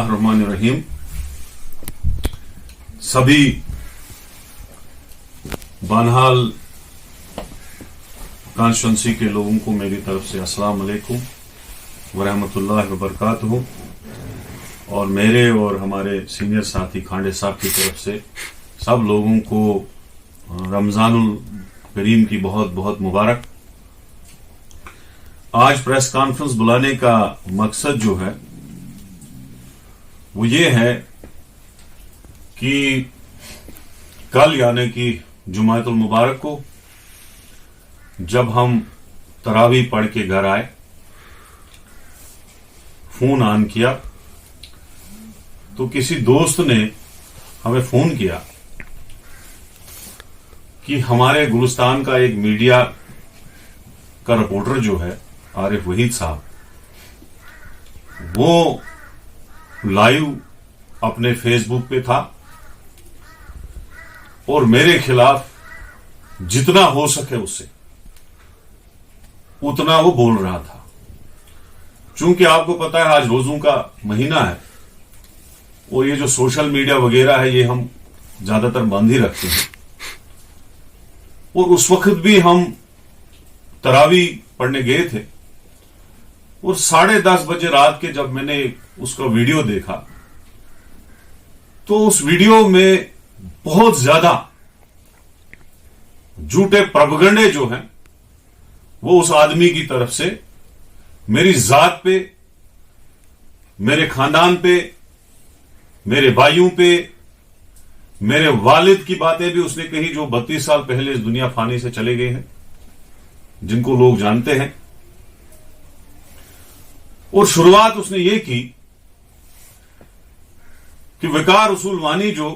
रहमानिर्रहीम। सभी बानहाल कॉन्स्टिट्यूंसी के लोगों को मेरी तरफ से अस्सलाम वालेकुम वरहमतुल्लाहि वबरकातुहू और मेरे और हमारे सीनियर साथी खांडे साहब की तरफ से सब लोगों को रमजानुल करीम की बहुत बहुत मुबारक। आज प्रेस कॉन्फ्रेंस बुलाने का मकसद जो है वो ये है कि कल यानी कि जुमातुल मुबारक को जब हम तरावी पढ़ के घर आए, फोन ऑन किया तो किसी दोस्त ने हमें फोन किया कि हमारे गुलिस्तान का एक मीडिया का रिपोर्टर जो है आरिफ वहीद साहब, वो लाइव अपने फेसबुक पे था और मेरे खिलाफ जितना हो सके उससे उतना वो बोल रहा था। चूंकि आपको पता है आज रोजों का महीना है और ये जो सोशल मीडिया वगैरह है ये हम ज्यादातर बंद ही रखते हैं, और उस वक्त भी हम तरावी पढ़ने गए थे और 10:30 बजे रात के जब मैंने उसका वीडियो देखा तो उस वीडियो में बहुत ज्यादा झूठे प्रोपेगेंडे जो हैं वो उस आदमी की तरफ से मेरी जात पे, मेरे खानदान पे, मेरे भाइयों पे, मेरे वालिद की बातें भी उसने कही जो 32 साल पहले इस दुनिया फानी से चले गए हैं, जिनको लोग जानते हैं। और शुरुआत उसने ये की कि वकार रसूल वानी जो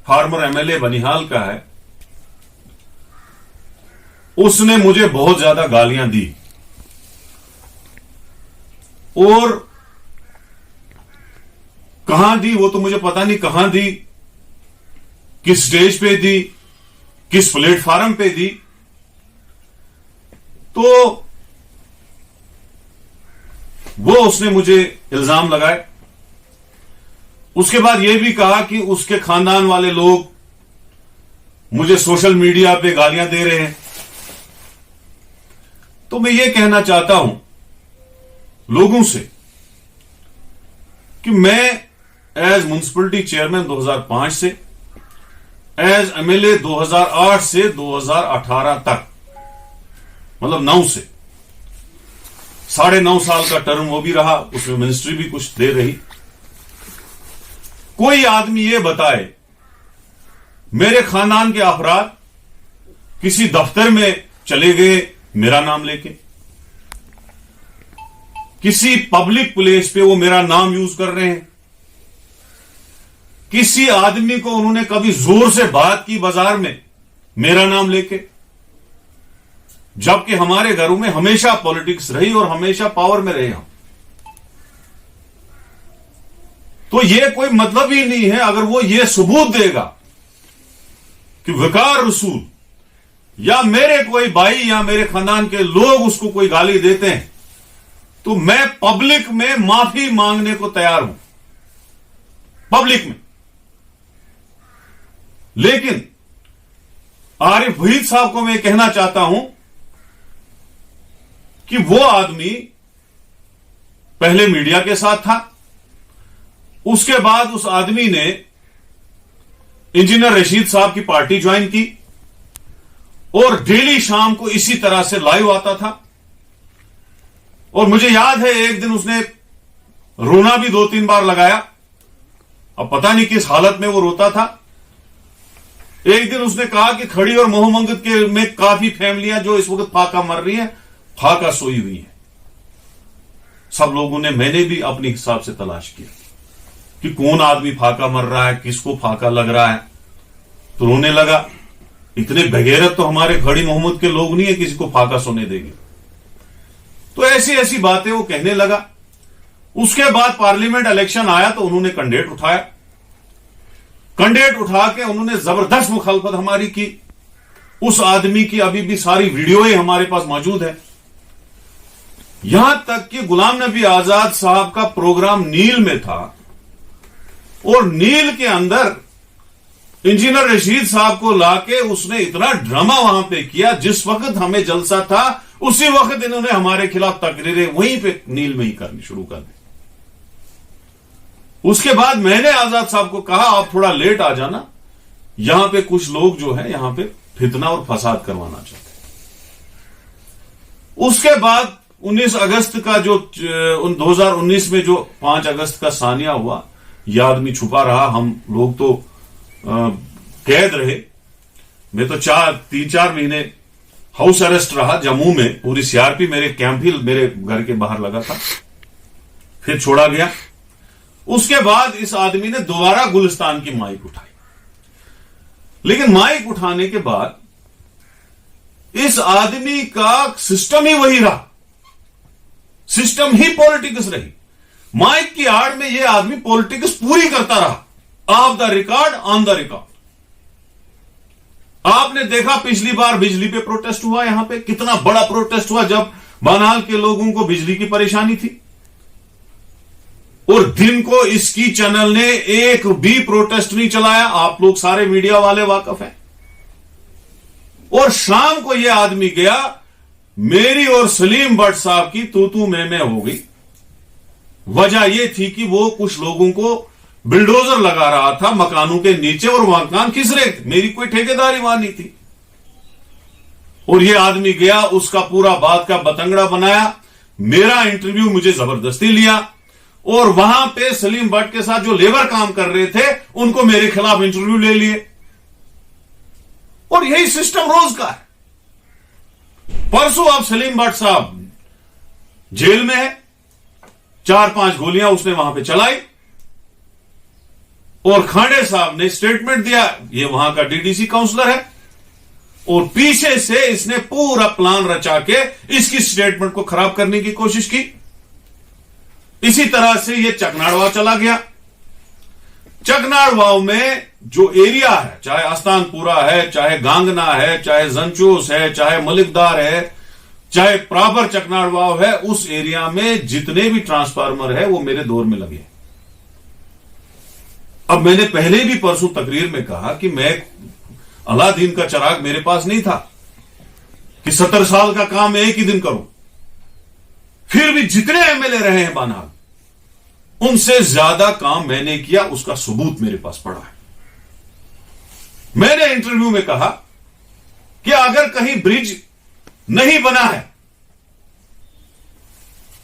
फार्मर एमएलए बनिहाल का है, उसने मुझे बहुत ज्यादा गालियां दी और कहां दी वो तो मुझे पता नहीं, कहां दी, किस स्टेज पे दी, किस प्लेटफॉर्म पे दी। तो वो उसने मुझे इल्जाम लगाए। उसके बाद यह भी कहा कि उसके खानदान वाले लोग मुझे सोशल मीडिया पे गालियां दे रहे हैं। तो मैं ये कहना चाहता हूं लोगों से कि मैं एज म्युनिसिपलिटी चेयरमैन 2005 से, एज एमएलए 2008 से 2018 तक, मतलब 9 से 9.5 साल का टर्म वो भी रहा, उसमें मिनिस्ट्री भी कुछ दे रही। कोई आदमी ये बताए मेरे खानदान के अफराद किसी दफ्तर में चले गए मेरा नाम लेके, किसी पब्लिक प्लेस पे वो मेरा नाम यूज कर रहे हैं, किसी आदमी को उन्होंने कभी जोर से बात की बाजार में मेरा नाम लेके, जबकि हमारे घरों में हमेशा पॉलिटिक्स रही और हमेशा पावर में रहे हम। तो ये कोई मतलब ही नहीं है अगर वो ये सबूत देगा कि वकार रसूल या मेरे कोई भाई या मेरे खानदान के लोग उसको कोई गाली देते हैं तो मैं पब्लिक में माफी मांगने को तैयार हूं, पब्लिक में। लेकिन आरिफ वहीद साहब को मैं कहना चाहता हूं कि वो आदमी पहले मीडिया के साथ था, उसके बाद उस आदमी ने इंजीनियर रशीद साहब की पार्टी ज्वाइन की और डेली शाम को इसी तरह से लाइव आता था। और मुझे याद है एक दिन उसने रोना भी 2-3 बार लगाया, अब पता नहीं किस हालत में वो रोता था। एक दिन उसने कहा कि खड़ी और मोहम्मद के में काफी फैमिलियां जो इस वक्त फाका मर रही हैं, फाका सोई हुई है। सब लोगों ने, मैंने भी अपने हिसाब से तलाश किया कि कौन आदमी फाका मर रहा है, किसको फाका लग रहा है, तो रोने लगा। इतने बगैरत तो हमारे खड़ी मोहम्मद के लोग नहीं है किसी को फाका सोने देंगे। तो ऐसी ऐसी बातें वो कहने लगा। उसके बाद पार्लियामेंट इलेक्शन आया तो उन्होंने कैंडिडेट उठाया, कैंडिडेट उठा के उन्होंने जबरदस्त मुखालफत हमारी की। उस आदमी की अभी भी सारी वीडियो ही हमारे पास मौजूद है। यहां तक कि गुलाम नबी आजाद साहब का प्रोग्राम नील में था और नील के अंदर इंजीनियर रशीद साहब को लाके उसने इतना ड्रामा वहां पे किया। जिस वक्त हमें जलसा था उसी वक्त इन्होंने हमारे खिलाफ तकरीरें वहीं पे नील में ही करनी शुरू कर दी। उसके बाद मैंने आजाद साहब को कहा आप थोड़ा लेट आ जाना, यहां पे कुछ लोग जो है यहां पे फितना और फसाद करवाना चाहते हैं। उसके बाद 19 अगस्त का जो 2019 में जो 5 अगस्त का सानिया हुआ, यह आदमी छुपा रहा, हम लोग तो कैद रहे। मैं तो 3-4 महीने हाउस अरेस्ट रहा जम्मू में, पूरी सीआरपी मेरे कैंप ही मेरे घर के बाहर लगा था, फिर छोड़ा गया। उसके बाद इस आदमी ने दोबारा गुलिस्तान की माइक उठाई, लेकिन माइक उठाने के बाद इस आदमी का सिस्टम ही वही रहा, सिस्टम ही पॉलिटिक्स रही। माइक की आड़ में यह आदमी पॉलिटिक्स पूरी करता रहा, of the record on the record. आपने देखा पिछली बार बिजली पे प्रोटेस्ट हुआ, यहां पे कितना बड़ा प्रोटेस्ट हुआ जब बनाल के लोगों को बिजली की परेशानी थी, और दिन को इसकी चैनल ने एक भी प्रोटेस्ट नहीं चलाया। आप लोग सारे मीडिया वाले वाकिफ हैं। और शाम को यह आदमी गया, मेरी और सलीम भट्ट साहब की तू मैं हो गई। वजह यह थी कि वो कुछ लोगों को बिल्डोजर लगा रहा था मकानों के नीचे और मकान खिस रहे थे, मेरी कोई ठेकेदारी वहां नहीं थी। और यह आदमी गया, उसका पूरा बात का बतंगड़ा बनाया, मेरा इंटरव्यू मुझे जबरदस्ती लिया, और वहां पे सलीम भट्ट के साथ जो लेबर काम कर रहे थे उनको मेरे खिलाफ इंटरव्यू ले लिए। और यही सिस्टम रोज का है। परसों अब सलीम भट्ट साहब जेल में है, 4-5 गोलियां उसने वहां पे चलाई, और खांडे साहब ने स्टेटमेंट दिया, ये वहां का डीडीसी काउंसलर है, और पीछे से इसने पूरा प्लान रचा के इसकी स्टेटमेंट को खराब करने की कोशिश की। इसी तरह से ये चकनाड़वाव चला गया। चकनाड़वाव में जो एरिया है, चाहे आस्तानपुरा है, चाहे गांगना है, चाहे जंचोस है, चाहे मलिकदार है, चाहे प्रॉपर चकनाड़वाव है, उस एरिया में जितने भी ट्रांसफार्मर है वो मेरे दौर में लगे। अब मैंने पहले भी परसों तकरीर में कहा कि मैं अलादीन का चिराग मेरे पास नहीं था कि 70 साल का काम मैं एक ही दिन करूं। फिर भी जितने एमएलए रहे हैं बानाल, उनसे ज्यादा काम मैंने किया, उसका सबूत मेरे पास पड़ा है। मैंने इंटरव्यू में कहा कि अगर कहीं ब्रिज नहीं बना है,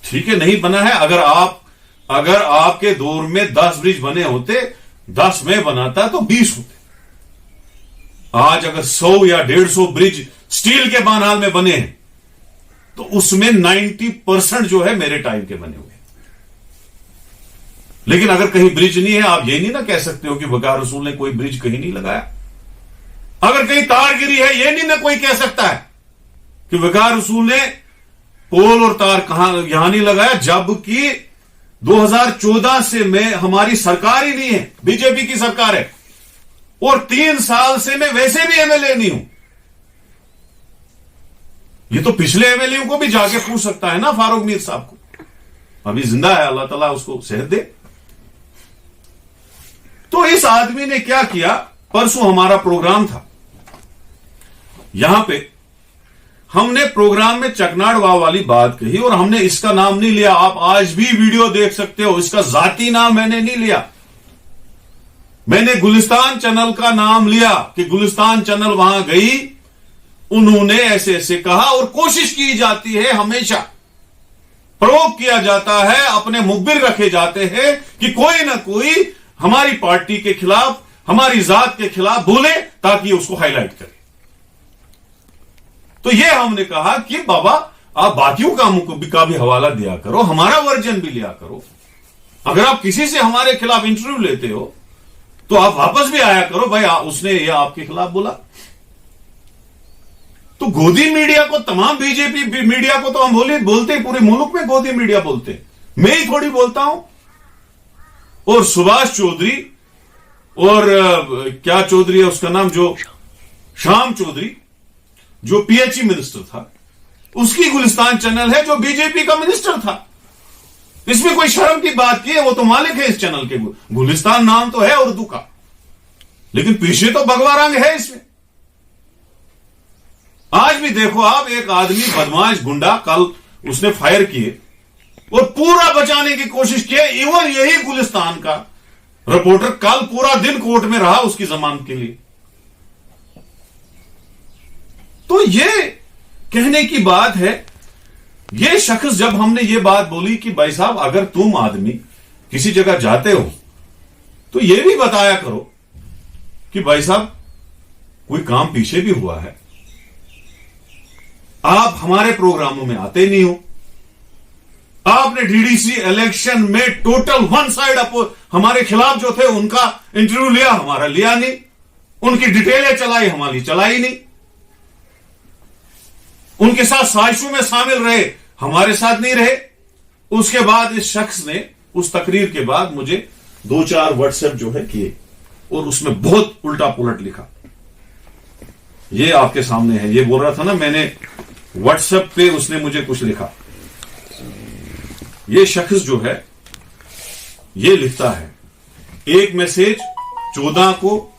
ठीक है नहीं बना है, अगर आपके दौर में 10 ब्रिज बने होते, 10 में बनाता तो 20 होते। आज अगर 100 या 150 ब्रिज स्टील के बानाल में बने हैं तो उसमें 90% जो है मेरे टाइम के बने हुए। लेकिन अगर कहीं ब्रिज नहीं है, आप ये नहीं ना कह सकते हो कि वकार रसूल ने कोई ब्रिज कहीं नहीं लगाया। अगर कहीं तार गिरी है, ये नहीं ना कोई कह सकता है कि वकार रसूल ने पोल और तार कहां यहां नहीं लगाया, जबकि 2014 से मैं हमारी सरकार ही नहीं है, बीजेपी की सरकार है, और 3 साल से मैं वैसे भी एमएलए नहीं हूं। ये तो पिछले एमएलए को भी जाके पूछ सकता है ना, फारूक मीर साहब को, अभी जिंदा है, अल्लाह ताला उसको सेहत दे। तो इस आदमी ने क्या किया, परसों हमारा प्रोग्राम था, यहां पे हमने प्रोग्राम में चकनाड़वाव वाली बात कही, और हमने इसका नाम नहीं लिया। आप आज भी वीडियो देख सकते हो, इसका जाती नाम मैंने नहीं लिया। मैंने गुलिस्तान चैनल का नाम लिया कि गुलिस्तान चैनल वहां गई, उन्होंने ऐसे ऐसे कहा, और कोशिश की जाती है, हमेशा प्रयोग किया जाता है, अपने मुखबिर रखे जाते हैं कि कोई ना कोई हमारी पार्टी के खिलाफ, हमारी जात के खिलाफ बोले ताकि उसको हाईलाइट करे। तो यह हमने कहा कि बाबा आप बाकियों कामों को भी का भी हवाला दिया करो, हमारा वर्जन भी लिया करो। अगर आप किसी से हमारे खिलाफ इंटरव्यू लेते हो तो आप वापस भी आया करो, भाई उसने यह आपके खिलाफ बोला। तो गोदी मीडिया को, तमाम बीजेपी मीडिया को तो हम बोलते हैं, पूरे मुल्क में गोदी मीडिया बोलते हैं, मैं ही थोड़ी बोलता हूं। और सुभाष चौधरी और क्या चौधरी है उसका नाम, जो श्याम चौधरी, जो पीएचई मिनिस्टर था, उसकी गुलिस्तान चैनल है जो बीजेपी का मिनिस्टर था। इसमें कोई शर्म की बात की है? वो तो मालिक है इस चैनल के। गुलिस्तान नाम तो है उर्दू का, लेकिन पीछे तो भगवा रंग है इसमें। आज भी देखो आप, एक आदमी बदमाश गुंडा कल उसने फायर किए और पूरा बचाने की कोशिश की। इवन यही गुलिस्तान का रिपोर्टर कल पूरा दिन कोर्ट में रहा उसकी जमानत के लिए। तो ये कहने की बात है, ये शख्स जब हमने ये बात बोली कि भाई साहब अगर तुम आदमी किसी जगह जाते हो तो ये भी बताया करो कि भाई साहब कोई काम पीछे भी हुआ है, आप हमारे प्रोग्रामों में आते नहीं हो। आपने डीडीसी इलेक्शन में टोटल वन साइड हमारे खिलाफ जो थे उनका इंटरव्यू लिया, हमारा लिया नहीं। उनकी डिटेलें चलाई, हमारी चलाई नहीं। उनके साथ साजिशों में शामिल रहे, हमारे साथ नहीं रहे। उसके बाद इस शख्स ने उस तकरीर के बाद मुझे 2-4 व्हाट्सएप जो है किए और उसमें बहुत उल्टा पुलट लिखा। ये आपके सामने है। ये बोल रहा था ना, मैंने व्हाट्सएप पे उसने मुझे कुछ लिखा। ये शख्स जो है ये लिखता है, एक मैसेज 14 को,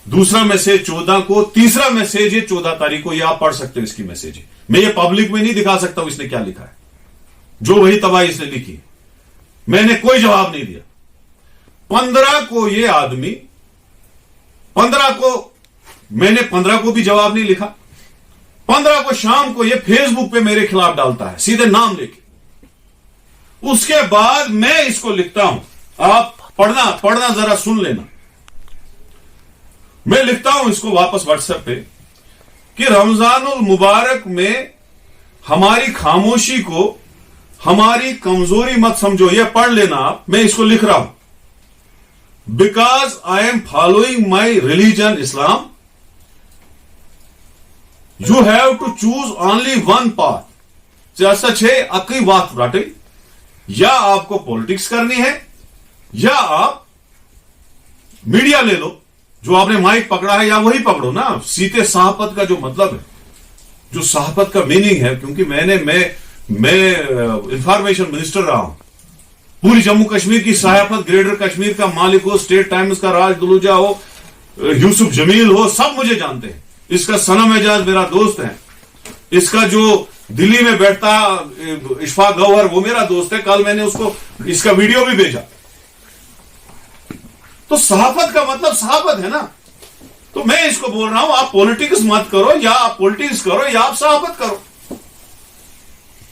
दूसरा मैसेज 14 को, तीसरा मैसेज है 14 तारीख को। ये आप पढ़ सकते हो, इसकी मैसेज है। मैं ये पब्लिक में नहीं दिखा सकता हूं इसने क्या लिखा है, जो वही तबाही इसने लिखी है। मैंने कोई जवाब नहीं दिया। 15 को ये आदमी, 15 को मैंने 15 को भी जवाब नहीं लिखा। 15 को शाम को ये फेसबुक पे मेरे खिलाफ डालता है, सीधे नाम लेके। उसके बाद मैं इसको लिखता हूं, आप पढ़ना जरा सुन लेना। मैं लिखता हूं इसको वापस व्हाट्सएप पे कि रमजानुल मुबारक में हमारी खामोशी को हमारी कमजोरी मत समझो। यह पढ़ लेना आप, मैं इसको लिख रहा हूं। Because I am following my religion Islam, you have to choose only one path. जैसा छे अकी बात राटे, या आपको पॉलिटिक्स करनी है या आप मीडिया ले लो, जो आपने माइक पकड़ा है, या वही पकड़ो ना। सीते सहाफत का जो मतलब है, जो सहाफत का मीनिंग है, क्योंकि मैं इंफॉर्मेशन मिनिस्टर रहा हूं। पूरी जम्मू कश्मीर की सहाफत, ग्रेटर कश्मीर का मालिक हो, स्टेट टाइम्स का राज दुलूजा हो, यूसुफ जमील हो, सब मुझे जानते हैं। इसका सनम एजाज मेरा दोस्त है। इसका जो दिल्ली में बैठता इशफाक गौहर, वो मेरा दोस्त है। कल मैंने उसको इसका वीडियो भी भेजा। तो सहाफत का मतलब सहाफत है ना। तो मैं इसको बोल रहा हूं, आप पॉलिटिक्स मत करो, या आप पॉलिटिक्स करो या आप सहाफत करो।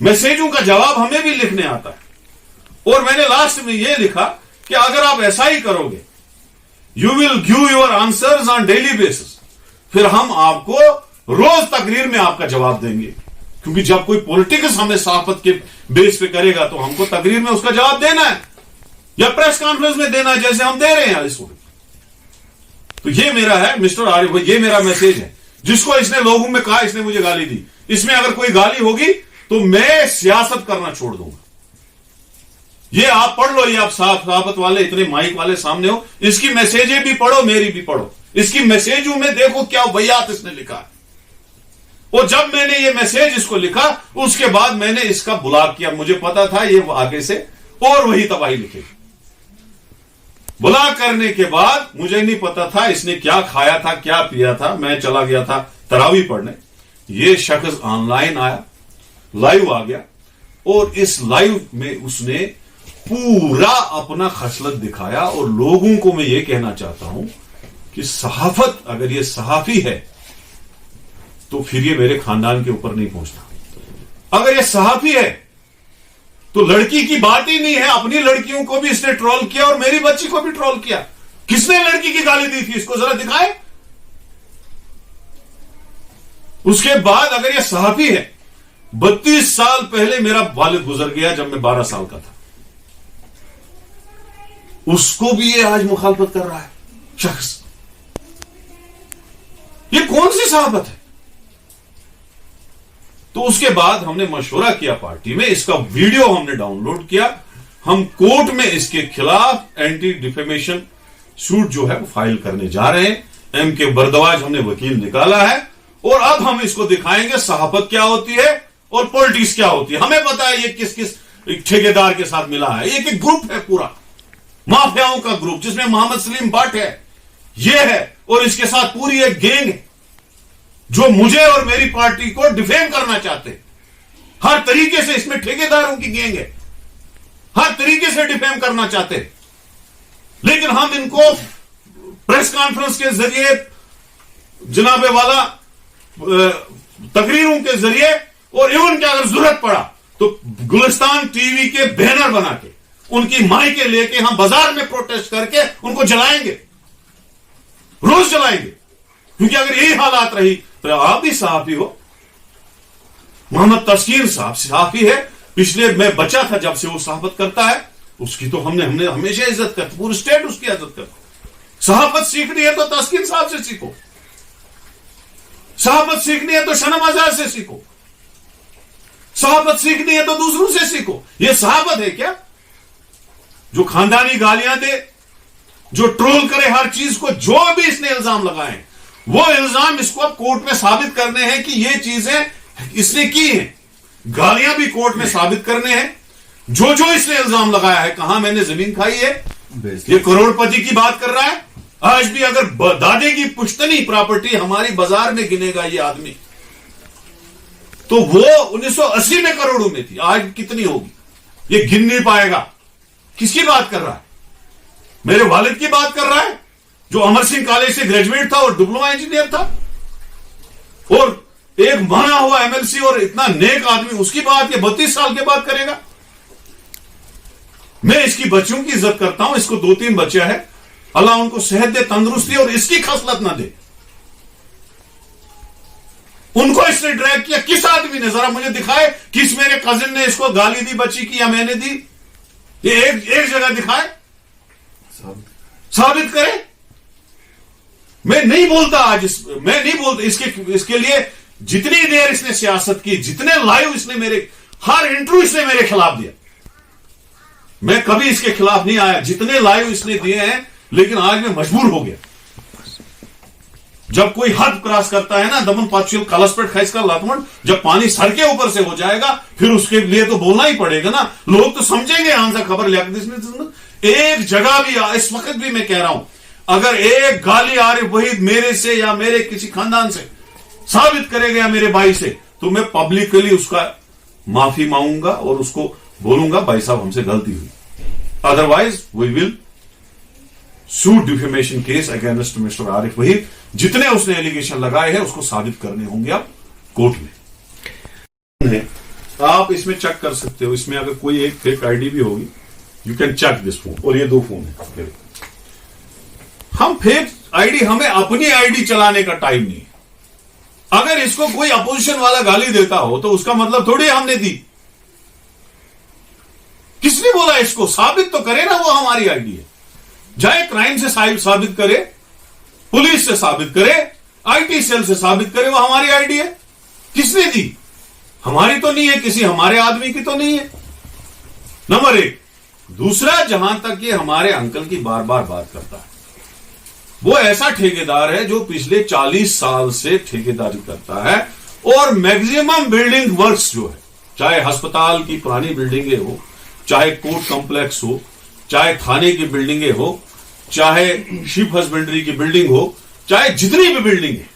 मैसेजों का जवाब हमें भी लिखने आता है। और मैंने लास्ट में यह लिखा कि अगर आप ऐसा ही करोगे, you will give your answers on daily basis, फिर हम आपको रोज तकरीर में आपका जवाब देंगे। क्योंकि जब कोई पॉलिटिक्स हमें सहाफत के बेस पे करेगा तो हमको तकरीर में उसका जवाब देना है, या प्रेस कॉन्फ्रेंस में देना है, जैसे हम दे रहे हैं इस वक्त। तो ये मेरा है मिस्टर आरिफ भाई, ये मेरा मैसेज है। जिसको इसने लोगों में कहा इसने मुझे गाली दी, इसमें अगर कोई गाली होगी तो मैं सियासत करना छोड़ दूंगा। ये आप पढ़ लो, ये आप सहाफत वाले इतने माइक वाले सामने हो, इसकी मैसेजें भी पढ़ो, मेरी भी पढ़ो। इसकी मैसेजों में देखो क्या वैयात इसने लिखा है। और जब मैंने ये मैसेज इसको लिखा, उसके बाद मैंने इसका ब्लॉक किया। मुझे पता था ये आगे से और वही तबाही लिखेगी। ब्लॉक करने के बाद मुझे नहीं पता था इसने क्या खाया था, क्या पिया था। मैं चला गया था तरावी पढ़ने। ये शख्स ऑनलाइन आया, लाइव आ गया, और इस लाइव में उसने पूरा अपना खसलत दिखाया। और लोगों को मैं ये कहना चाहता हूं कि सहाफत, अगर ये सहाफी है तो फिर ये मेरे खानदान के ऊपर नहीं पहुंचता। अगर ये सहाफी है तो लड़की की बात ही नहीं है। अपनी लड़कियों को भी इसने ट्रोल किया और मेरी बच्ची को भी ट्रोल किया। किसने लड़की की गाली दी थी, इसको जरा दिखाए। उसके बाद अगर ये सहाफी है, 32 साल पहले मेरा वालिद गुजर गया जब मैं 12 साल का था, उसको भी ये आज मुखालफत कर रहा है शख्स। ये कौन सी सहाबत है? तो उसके बाद हमने मशवरा किया पार्टी में, इसका वीडियो हमने डाउनलोड किया। हम कोर्ट में इसके खिलाफ एंटी डिफेमेशन सूट जो है वो फाइल करने जा रहे हैं। एम के बरदवाज हमने वकील निकाला है और अब हम इसको दिखाएंगे सहाफत क्या होती है और पॉलिटिक्स क्या होती है। हमें पता है ये किस किस ठेकेदार के साथ मिला है। एक एक ग्रुप है, पूरा माफियाओं का ग्रुप, जिसमें मोहम्मद सलीम भट्ट है, ये है, और इसके साथ पूरी एक गैंग है जो मुझे और मेरी पार्टी को डिफेम करना चाहते हैं। हर तरीके से इसमें ठेकेदारों की गैंग है, हर तरीके से डिफेम करना चाहते हैं। लेकिन हम इनको प्रेस कॉन्फ्रेंस के जरिए, जनाबे वाला तकरीरों के जरिए, और इवन के अगर जरूरत पड़ा तो गुलिस्तान टीवी के बैनर बना के उनकी माइके लेके हम बाजार में प्रोटेस्ट करके उनको जलाएंगे, रोज जलाएंगे। क्योंकि अगर यही हालात रही तो आप भी सहाफी हो, मोहम्मद तस्कीर साहब सहाफी है, पिछले मैं बचा था जब से वो सहाफत करता है, उसकी तो हमने हमेशा इज्जत करते, पूरी स्टेट उसकी इज्जत करती। सहाफत सीखनी है तो तस्कीर साहब से सीखो, सहाफत सीखनी है तो शनम आजाद से सीखो, सहाफत सीखनी है तो दूसरों से सीखो। यह सहाफत है क्या जो खानदानी गालियां दे, जो ट्रोल करे हर चीज को? जो भी इसने इल्जाम लगाए वो इल्जाम इसको अब कोर्ट में साबित करने हैं कि ये चीजें इसने की हैं। गालियां भी कोर्ट में साबित करने हैं। जो जो इसने इल्जाम लगाया है, कहां मैंने जमीन खाई है, ये करोड़पति की बात कर रहा है। आज भी अगर दादे की पुश्तनी प्रॉपर्टी हमारी बाजार में गिनेगा ये आदमी, तो वो 1980 में करोड़ों में थी, आज कितनी होगी ये गिन नहीं पाएगा। किसकी बात कर रहा है? मेरे वालिद की बात कर रहा है, जो अमर सिंह कॉलेज से ग्रेजुएट था और डिप्लोमा इंजीनियर था, और एक माना हुआ एमएलसी और इतना नेक आदमी, उसकी बात ये 32 साल के बाद करेगा। मैं इसकी बच्चियों की इज्जत करता हूं, इसको 2-3 बच्चे हैं, अल्लाह उनको सेहत दे, तंदुरुस्ती, और इसकी खसलत ना दे। उनको इसने ड्रैग किया, किस आदमी ने? जरा मुझे दिखाए, किस मेरे कजिन ने इसको गाली दी बच्ची की या मैंने दी? ये एक जगह दिखाए, साबित करे। मैं नहीं बोलता आज मैं नहीं बोलता इसके लिए जितनी देर इसने सियासत की, जितने लाइव इसने हर इंटरव्यू इसने मेरे खिलाफ दिया, मैं कभी इसके खिलाफ नहीं आया, जितने लाइव इसने दिए हैं। लेकिन आज मैं मजबूर हो गया। जब कोई हद क्रॉस करता है ना, दमन पाचुल कलसपेट खैसका लातमंड, जब पानी सर के ऊपर से हो जाएगा, फिर उसके लिए तो बोलना ही पड़ेगा ना। लोग तो समझेंगे आंसर खबर लिया। एक जगह भी, इस वक्त भी मैं कह रहा हूं, अगर एक गाली आ रही वही मेरे से या मेरे किसी खानदान से साबित करेगा या मेरे भाई से, तो मैं पब्लिकली उसका माफी मांगूंगा और उसको बोलूंगा भाई साहब हमसे गलती हुई। Otherwise we will sue defamation case against mister Arif Wahid. जितने उसने एलिगेशन लगाए हैं उसको साबित करने होंगे अब कोर्ट में। आप इसमें चेक कर सकते हो, इसमें अगर कोई एक फेक आईडी भी होगी, you can check this phone, और ये 2 फोन है। हम फेक आईडी, हमें अपनी आईडी चलाने का टाइम नहीं है। अगर इसको कोई अपोजिशन वाला गाली देता हो तो उसका मतलब थोड़ी हमने दी। किसने बोला? इसको साबित तो करे ना, वो हमारी आईडी है। चाहे क्राइम से साबित करे, पुलिस से साबित करे, आईटी सेल से साबित करे, वो हमारी आईडी है। किसने दी? हमारी तो नहीं है, किसी हमारे आदमी की तो नहीं है, नंबर 1। दूसरा, जहां तक ये हमारे अंकल की बार बार बात करता है, वो ऐसा ठेकेदार है जो पिछले 40 साल से ठेकेदारी करता है, और मैक्सिमम बिल्डिंग वर्क्स जो है, चाहे अस्पताल की पुरानी बिल्डिंगें हो, चाहे कोर्ट कॉम्प्लेक्स हो, चाहे थाने की बिल्डिंगें हो, चाहे शिप हस्बेंड्री की बिल्डिंग हो, चाहे जितनी भी बिल्डिंग है,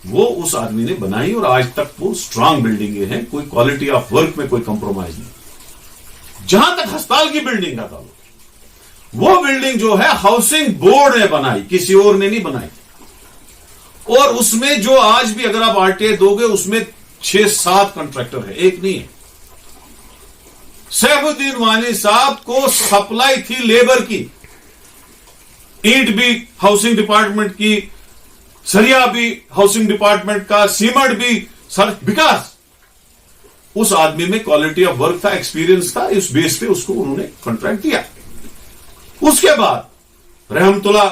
वो उस आदमी ने बनाई, और आज तक वो स्ट्रांग बिल्डिंगें हैं। कोई क्वालिटी ऑफ वर्क में कोई कंप्रोमाइज नहीं। जहां तक अस्पताल की बिल्डिंग का ताल्लुक, वो बिल्डिंग जो है हाउसिंग बोर्ड ने बनाई, किसी और ने नहीं बनाई। और उसमें जो आज भी अगर आप आरटीआई दोगे, उसमें 6-7 कॉन्ट्रैक्टर है, एक नहीं है। सैफुद्दीन वानी साहब को सप्लाई थी लेबर की, ईंट भी हाउसिंग डिपार्टमेंट की, सरिया भी हाउसिंग डिपार्टमेंट का, सीमेंट भी सर, विकास। उस आदमी में क्वालिटी ऑफ वर्क था, एक्सपीरियंस था, इस बेस पे उसको उन्होंने कॉन्ट्रैक्ट दिया। उसके बाद रहमतुल्लाह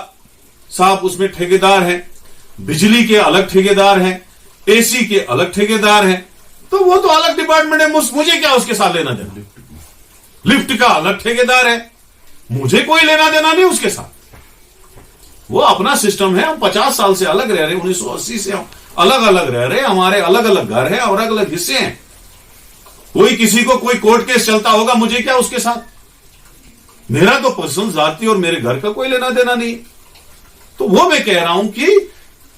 साहब उसमें ठेकेदार हैं, बिजली के अलग ठेकेदार हैं, एसी के अलग ठेकेदार हैं, तो वो तो अलग डिपार्टमेंट है, मुझे क्या उसके साथ लेना देना। लिफ्ट का अलग ठेकेदार है, मुझे कोई लेना देना नहीं उसके साथ। वो अपना सिस्टम है, हम 50 साल से अलग रह रहे हैं, 1980 से अलग अलग रह रहे, हमारे अलग अलग घर है और अलग अलग हिस्से हैं। कोई किसी को कोई कोर्ट केस चलता होगा, मुझे क्या उसके साथ? मेरा तो पर्सनल जाती और मेरे घर का कोई लेना देना नहीं। तो वो मैं कह रहा हूं कि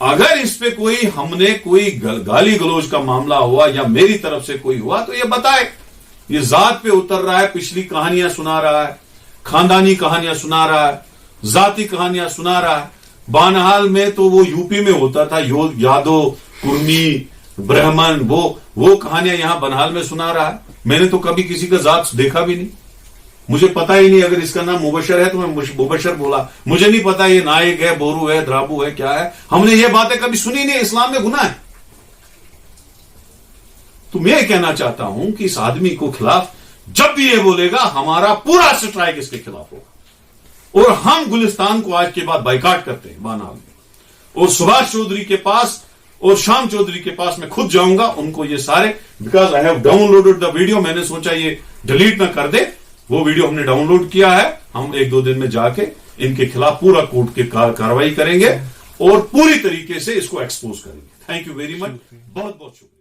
अगर इस पे कोई हमने कोई गाली गलौज का मामला हुआ या मेरी तरफ से कोई हुआ तो ये बताए। ये जात पे उतर रहा है, पिछली कहानियां सुना रहा है, खानदानी कहानियां सुना रहा है, जाति कहानियां सुना रहा है। बानहाल में तो वो यूपी में होता था, यादव, कुर्मी, ब्राह्मण, वो कहानियां यहां बनहाल में सुना रहा है। मैंने तो कभी किसी का जात देखा भी नहीं, मुझे पता ही नहीं। अगर इसका नाम मुबशर है तो मैं मुबशर बोला, मुझे नहीं पता ये नायक है, बोरू है, द्राबू है, क्या है। हमने ये बातें कभी सुनी नहीं। इस्लाम में गुनाह है। तो मैं कहना चाहता हूं कि इस आदमी को खिलाफ जब भी ये बोलेगा, हमारा पूरा स्ट्राइक इसके खिलाफ होगा। और हम गुलिस्तान को आज के बाद बाइकाट करते हैं बानाल में। और सुभाष चौधरी के पास और शाम चौधरी के पास मैं खुद जाऊंगा, उनको ये सारे, because I have downloaded the video, मैंने सोचा ये डिलीट ना कर दे। वो वीडियो हमने डाउनलोड किया है, हम 1-2 दिन में जाके इनके खिलाफ पूरा कोर्ट की कार्रवाई करेंगे और पूरी तरीके से इसको एक्सपोज करेंगे। थैंक यू वेरी मच, बहुत बहुत शुक्रिया।